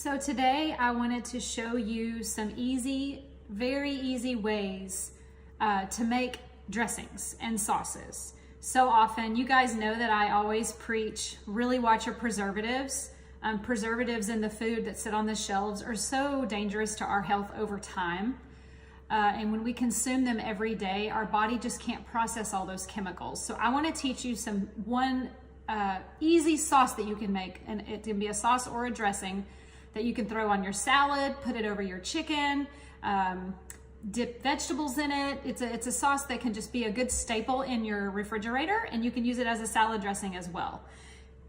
So today I wanted to show you some easy, very easy ways to make dressings and sauces. So often, you guys know that I always preach, really watch your preservatives. Preservatives in the food that sit on the shelves are so dangerous to our health over time. And when we consume them every day, our body just can't process all those chemicals. So I want to teach you one easy sauce that you can make, and it can be a sauce or a dressing that you can throw on your salad, put it over your chicken, dip vegetables in it. It's a sauce that can just be a good staple in your refrigerator, and you can use it as a salad dressing as well.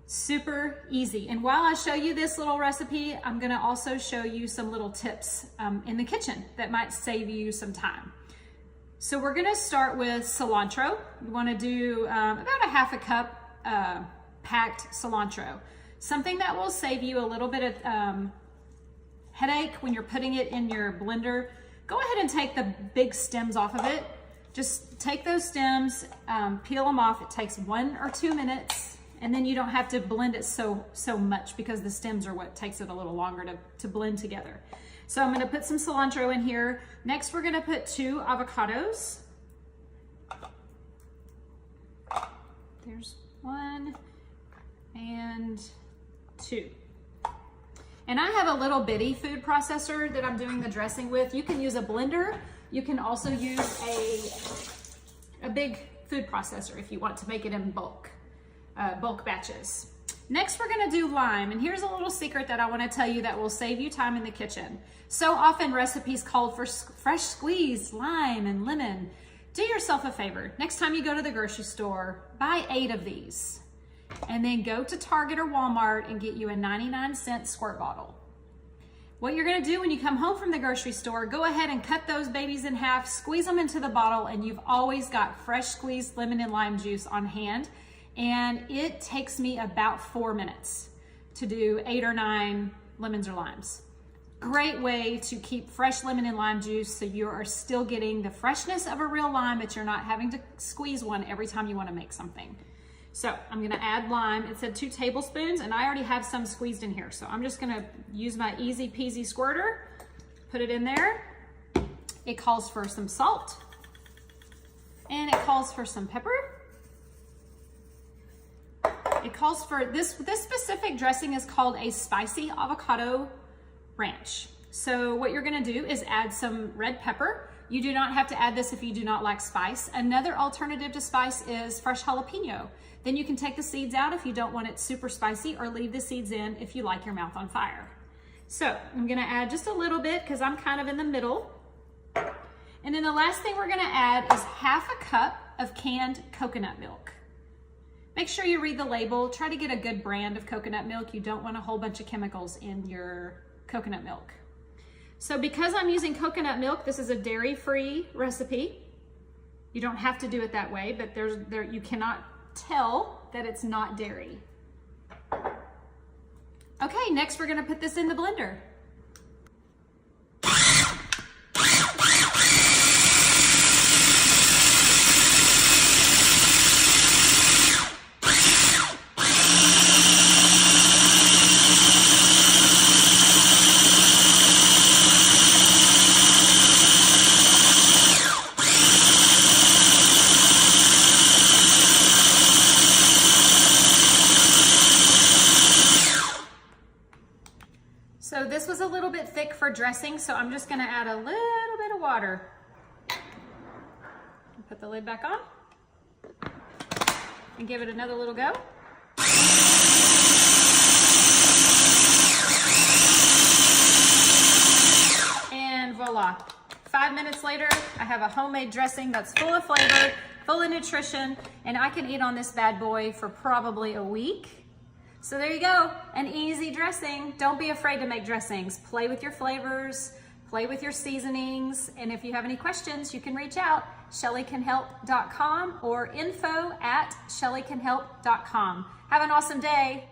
Super easy. And while I show you this little recipe, I'm gonna also show you some little tips in the kitchen that might save you some time. So we're gonna start with cilantro. You wanna do about a half a cup packed cilantro. Something that will save you a little bit of headache when you're putting it in your blender. Go ahead and take the big stems off of it. Just take those stems, peel them off. It takes 1 or 2 minutes, and then you don't have to blend it so much because the stems are what takes it a little longer to blend together. So I'm gonna put some cilantro in here. Next, we're gonna put 2 avocados. There's 1 and 2. And I have a little bitty food processor that I'm doing the dressing with. You can use a blender. You can also use a big food processor if you want to make it in bulk batches. Next, we're gonna do lime. And here's a little secret that I wanna tell you that will save you time in the kitchen. So often recipes call for fresh squeezed lime and lemon. Do yourself a favor. Next time you go to the grocery store, buy 8 of these. And then go to Target or Walmart and get you a 99-cent squirt bottle. What you're gonna do when you come home from the grocery store, go ahead and cut those babies in half, squeeze them into the bottle, and you've always got fresh squeezed lemon and lime juice on hand. And it takes me about 4 minutes to do 8 or 9 lemons or limes. Great way to keep fresh lemon and lime juice so you are still getting the freshness of a real lime, but you're not having to squeeze one every time you wanna make something. So I'm gonna add lime. It said 2 tablespoons, and I already have some squeezed in here. So I'm just gonna use my easy peasy squirter, put it in there. It calls for some salt, and it calls for some pepper. It calls for, this specific dressing is called a spicy avocado ranch. So what you're gonna do is add some red pepper. You do not have to add this if you do not like spice. Another alternative to spice is fresh jalapeno. Then you can take the seeds out if you don't want it super spicy, or leave the seeds in if you like your mouth on fire. So I'm gonna add just a little bit because I'm kind of in the middle. And then the last thing we're gonna add is half a cup of canned coconut milk. Make sure you read the label. Try to get a good brand of coconut milk. You don't want a whole bunch of chemicals in your coconut milk. So because I'm using coconut milk, this is a dairy-free recipe. You don't have to do it that way, but you cannot tell that it's not dairy. Okay, next we're gonna put this in the blender. So this was a little bit thick for dressing, so I'm just gonna add a little bit of water. Put the lid back on and give it another little go. And voila. 5 minutes later, I have a homemade dressing that's full of flavor, full of nutrition, and I can eat on this bad boy for probably a week. So there you go, an easy dressing. Don't be afraid to make dressings. Play with your flavors, play with your seasonings, and if you have any questions, you can reach out, shelleycanhelp.com or info@shelleycanhelp.com. Have an awesome day.